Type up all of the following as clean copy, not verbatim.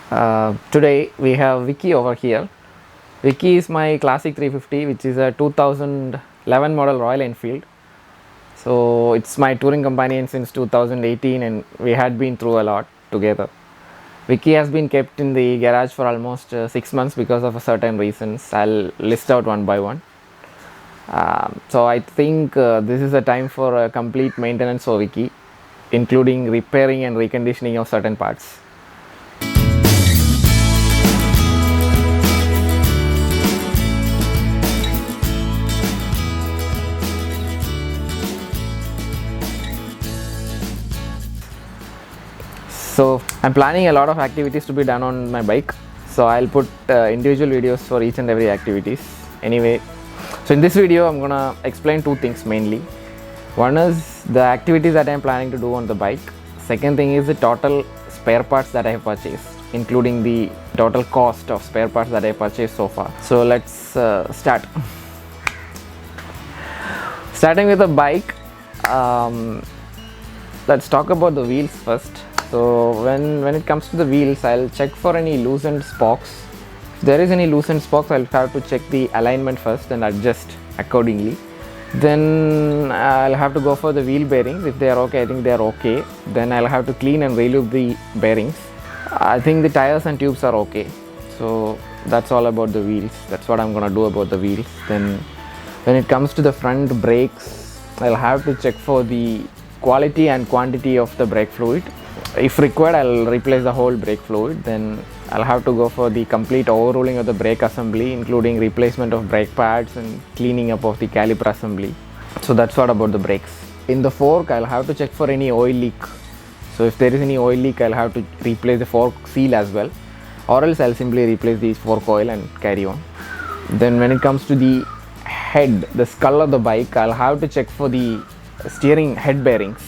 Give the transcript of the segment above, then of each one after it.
Today we have Vicky over here. Vicky is my classic 350, which is a 2011 model Royal Enfield. So it's my touring companion since 2018, and we had been through a lot together. Vicky has been kept in the garage for almost 6 months because of certain reasons. I'll list out one by one. So I think this is a time for a complete maintenance for Vicky, including repairing and reconditioning of certain parts. So I'm planning a lot of activities to be done on my bike. So I'll put individual videos for each and every activities. Anyway, so in this video I'm gonna explain two things mainly. One is the activities that I'm planning to do on the bike. Second thing is the total spare parts that I have purchased, including the total cost of spare parts that I purchased so far. So let's start. Starting with the bike, let's talk about the wheels first. So when it comes to the wheels, I'll check for any loosened spokes. If there is any loosened spokes, I'll have to check the alignment first and adjust accordingly. Then I'll have to go for the wheel bearings. If they are okay, I think they are okay. Then I'll have to clean and relube the bearings. I think the tires and tubes are okay. So that's all about the wheels. That's what I'm gonna do about the wheels. Then when it comes to the front brakes, I'll have to check for the quality and quantity of the brake fluid. If required, I'll replace the whole brake fluid. Then I'll have to go for the complete overhauling of the brake assembly, including replacement of brake pads and cleaning up of the caliper assembly. So that's what about the brakes. In the fork, I'll have to check for any oil leak. So if there is any oil leak, I'll have to replace the fork seal as well, or else I'll simply replace the fork oil and carry on. Then when it comes to the head, the skull of the bike, I'll have to check for the steering head bearings.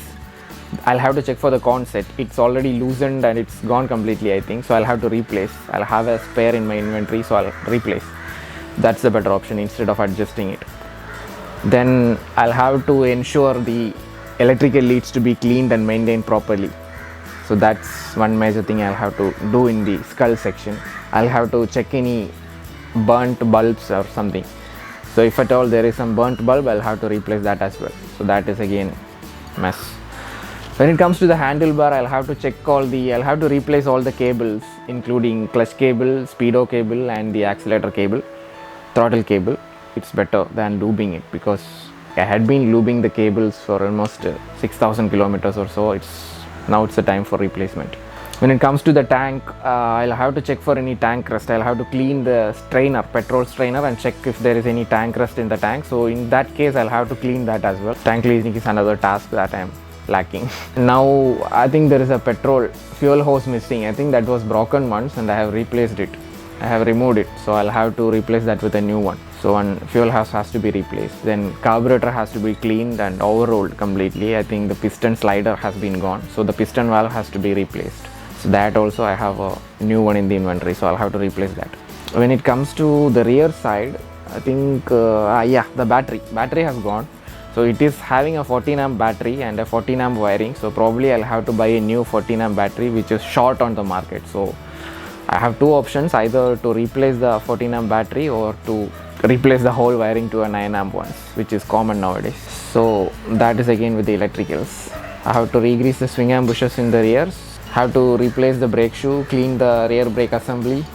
I'll have to check for the conset. It's already loosened and it's gone completely, I think. So I'll have to replace. I'll have a spare in my inventory, so I'll replace. That's the better option instead of adjusting it. Then I'll have to ensure the electrical leads to be cleaned and maintained properly. So that's one major thing I'll have to do in the skull section. I'll have to check any burnt bulbs or something. So if at all there is some burnt bulb, I'll have to replace that as well. So that is again mess. When it comes to the handlebar, I'll have to replace all the cables, including clutch cable, speedo cable and the accelerator cable, throttle cable. It's better than lubing it because I had been lubing the cables for almost 6,000 kilometers or so. Now it's the time for replacement. When it comes to the tank, I'll have to check for any tank rust. I'll have to clean the strainer, petrol strainer, and check if there is any tank rust in the tank. So in that case, I'll have to clean that as well. Tank cleaning is another task that I'm lacking. Now I think there is a petrol fuel hose missing. I think that was broken once and I have replaced it. I have removed it, so I'll have to replace that with a new one. So one fuel hose has to be replaced. Then carburetor has to be cleaned and overhauled completely. I think the piston slider has been gone, so the piston valve has to be replaced. So that also I have a new one in the inventory, so I'll have to replace that. When it comes to the rear side, I think the battery has gone. So it is having a 14 amp battery and a 14 amp wiring. So probably I'll have to buy a new 14 amp battery, which is short on the market. So I have two options, either to replace the 14 amp battery or to replace the whole wiring to a 9 amp ones, which is common nowadays. So that is again with the electricals. I have to re-grease the swing arm bushes in the rears. Have to replace the brake shoe, clean the rear brake assembly.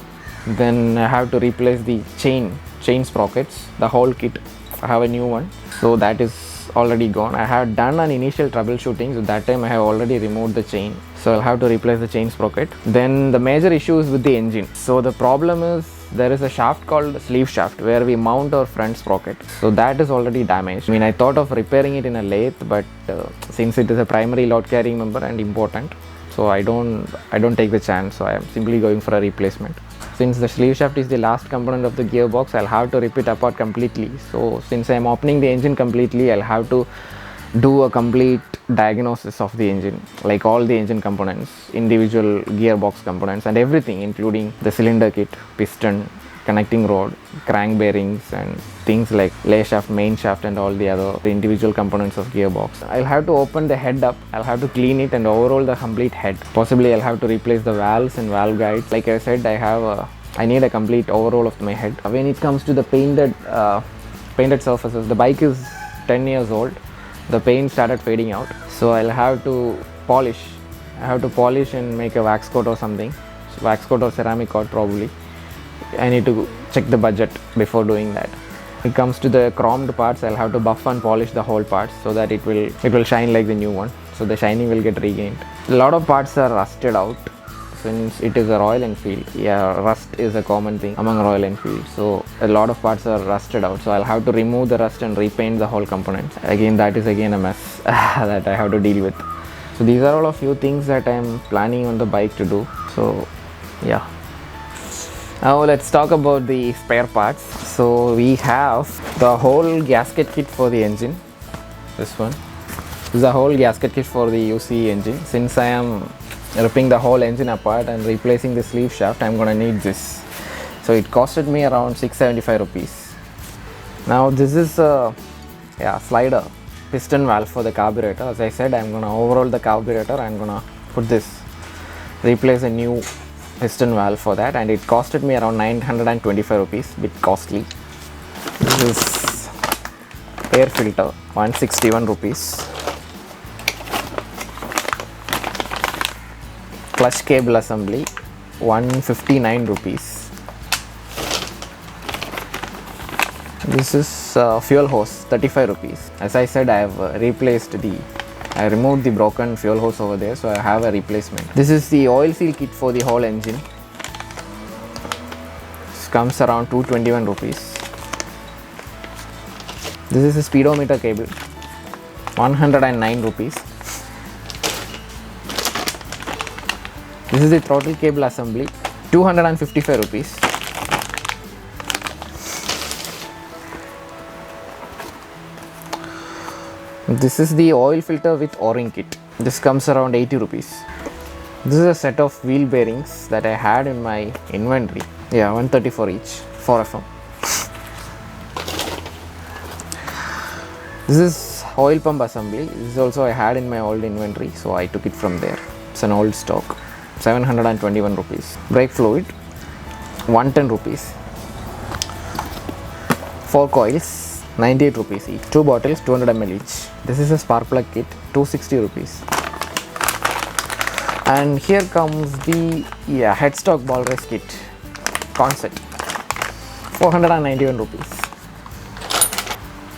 Then I have to replace the chain sprockets, the whole kit. I have a new one, so that is already gone. I have done an initial troubleshooting, so that time I have already removed the chain, so I'll have to replace the chain sprocket. Then the major issue is with the engine. So the problem is there is a shaft called sleeve shaft where we mount our front sprocket, so that is already damaged. I thought of repairing it in a lathe, but since it is a primary load carrying member and important, so I don't take the chance, so I am simply going for a replacement. Since the sleeve shaft is the last component of the gearbox, I'll have to rip it apart completely. So since I'm opening the engine completely, I'll have to do a complete diagnosis of the engine, like all the engine components, individual gearbox components and everything, including the cylinder kit, piston, connecting rod, crank bearings and things like lay shaft, main shaft and all the other individual components of gearbox. I'll have to open the head up, I'll have to clean it and overhaul the complete head. Possibly I'll have to replace the valves and valve guides. Like I said, I need a complete overhaul of my head. When it comes to the painted surfaces, the bike is 10 years old. The paint started fading out, so I'll have to polish. I have to polish and make a wax coat or something. So wax coat or ceramic coat probably. I need to check the budget before doing that. When it comes to the chromed parts, I'll have to buff and polish the whole parts so that it will shine like the new one. So the shining will get regained. A lot of parts are rusted out since it is a Royal Enfield. Yeah, rust is a common thing among Royal Enfield. So a lot of parts are rusted out. So I'll have to remove the rust and repaint the whole components. Again, that is again a mess that I have to deal with. So these are all a few things that I'm planning on the bike to do. So yeah. Now let's talk about the spare parts. So we have the whole gasket kit for the engine. This one. This is a whole gasket kit for the UC engine. Since I am ripping the whole engine apart and replacing the sleeve shaft, I'm gonna need this. So it costed me around 675 rupees. Now this is a slider piston valve for the carburetor. As I said, I'm gonna overhaul the carburetor. I'm gonna replace a new piston valve for that, and it costed me around 925 rupees, bit costly. This is air filter, 161 rupees. Clutch cable assembly, 159 rupees. This is fuel hose, 35 rupees. As I said, I have I removed the broken fuel hose over there, so I have a replacement. This is the oil seal kit for the whole engine. This comes around 221 rupees. This is a speedometer cable, 109 rupees. This is the throttle cable assembly, 255 rupees. This is the oil filter with O-ring kit. This comes around 80 rupees. This is a set of wheel bearings that I had in my inventory. Yeah, 134 each, 4FM. This is oil pump assembly. This is also I had in my old inventory, so I took it from there. It's an old stock, 721 rupees. Brake fluid, 110 rupees. 4 coils, 98 rupees each. 2 bottles, 200 ml each. This is a spark plug kit, 260 rupees. And here comes the headstock ball race kit concept, 491 rupees.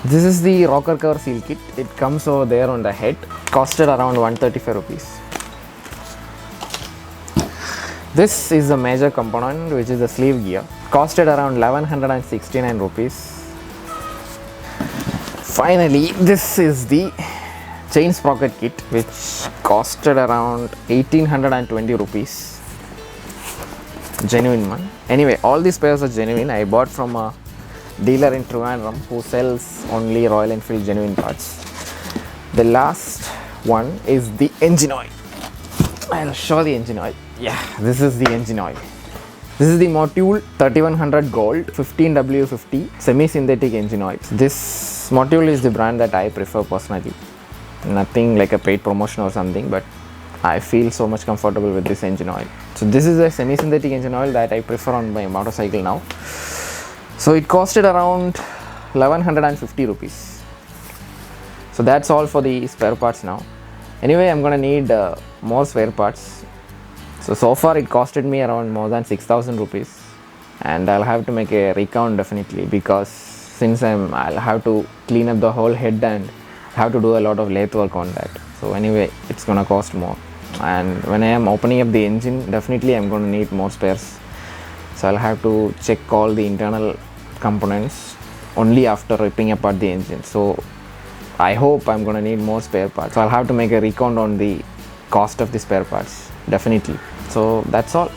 This is the rocker cover seal kit. It comes over there on the head, costed around 135 rupees. This is the major component, which is the sleeve gear, costed around 1169 rupees. Finally, this is the chain sprocket kit, which costed around 1820 rupees. Genuine one. Anyway, all these spares are genuine. I bought from a dealer in Trivandrum who sells only Royal Enfield genuine parts. The last one is the engine oil. I'll show the engine oil. Yeah, this is the engine oil. This is the Motul 3100 Gold 15W50 semi-synthetic engine oil. This Motul is the brand that I prefer personally. Nothing like a paid promotion or something, but I feel so much comfortable with this engine oil. So this is a semi-synthetic engine oil that I prefer on my motorcycle now. So it costed around 1150 rupees. So that's all for the spare parts now. Anyway, I'm gonna need more spare parts. So far it costed me around more than 6,000 rupees, and I'll have to make a recount definitely, because since I'll have to clean up the whole head and have to do a lot of lathe work on that. So anyway, it's gonna cost more, and when I am opening up the engine, definitely I'm gonna need more spares. So I'll have to check all the internal components only after ripping apart the engine. So I hope I'm gonna need more spare parts. So I'll have to make a recount on the cost of the spare parts, definitely. So that's all.